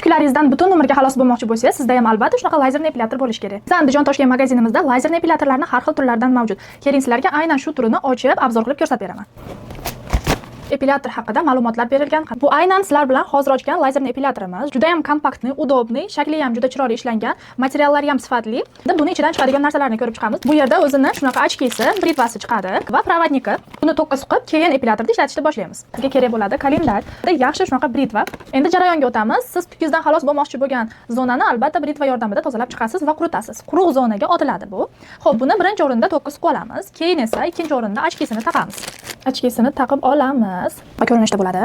Tuklaringizdan butun umrga xalos bo'lmoqchi bo'lsangiz, sizda ham albatta shunaqa lazer epilator bo'lishi kerak. Biz Andijon Toshkent magazinimizda lazer epilatorlarning har xil turlaridan mavjud. Keling sizlarga aynan shu turini ochib, obzor qilib ko'rsatib beraman. Epilator haqida ma'lumotlar berilgan. Bu aynan sizlar bilan hozir ochgan lazer epilatorimiz. Juda ham kompaktni, udobni, shakli ham juda chiroyli ishlangan, materiallari ham sifatli. Buni ichidan chiqadigan narsalarni ko'rib chiqamiz. Bu yerda o'zini shunaqa ochkisi, britvasi chiqadi va provodniki. Buni tokka suqib, keyin epilatorni ishlatishni boshlaymiz. Sizga kerak bo'ladi kalendar, yaxshi shunaqa britva. Endi jarayonga o'tamiz. Siz tukingizdan xalos bo'lmoqchi bo'lgan zonani albatta britva yordamida tozalab chiqasiz va quritasiz. Quruq zonaga otiladi bu. Xo'p, buni birinchi o'rinda tokka suqib olamiz. Keyin esa ikkinchi o'rinda ochkisini taqamiz. Ochkisini taqib olamiz. Va ko'rinishda bo'ladi.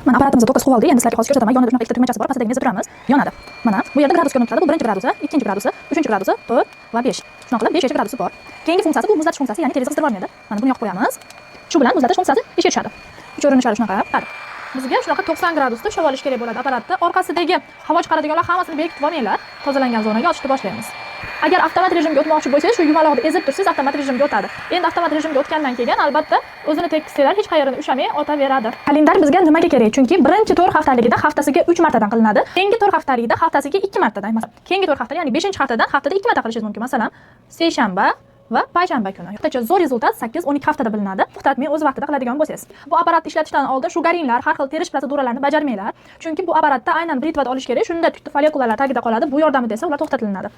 Mana apparatimizni tokka suqib oldik. Endi sizlarga hozir ko'rsataman. Yonida shunaqa ikkita tugmachasi bor. Pastdagi turamiz. Yonadi. Mana bu yerda gradus ko'rinib turadi. Bu birinchi gradusi, ikkinchi gradusi, uchinchi gradusi, 4 va 5. Shunaqa qilib 5 gradusi bor. Keyingi funksiyasi bu muzlatish funksiyasi, ya'ni televizor qizdirib olmaydi. Mana buni yoqib qo'yamiz. Shu bilan muzlatish funksiyasi ishga tushadi. Uch o'rinishadi shunaqa. Qara. Bizga shunaqa 90 gradusda ushlab olish kerak bo'ladi apparatni. Orqasidagi havo chiqaradiganlar hammasini bekitib olmanglar. Tozalangan zonaga ochishni boshlaymiz. Agar avtomat rejimga o'tmoqchi bo'lsangiz, shu yumaloqni ezib tursangiz, avtomat rejimga o'tadi. Endi avtomat rejimga o'tgandan keyin albatta o'zini tekkizsanglar hech qayerdan ushamay otaveradi. Kalendar bizga nimaga kerak? Chunki birinchi 4 haftaligida haftasiga 3 martadan qilinadi. Keyingi 4 haftaligida haftasiga 2 martadan, masalan, keyingi 4 hafta, ya'ni 5-haftadan haftada 2 marta qilishingiz mumkin. Masalan, seshanba va payshanba kuni. O'rtacha zo'r rezultat 8-12 haftada bilinadi. To'xtatmay o'z vaqtida qiladigan bo'lsangiz. Bu apparatni ishlatishdan oldin shugaringlar, har xil terish protseduralarini bajarmanglar. Chunki bu apparatda aynan britvada olish kerak. Shunda tukda follikulalar tagida qoladi. Bu yordamida esa ular to'xtatilinadi.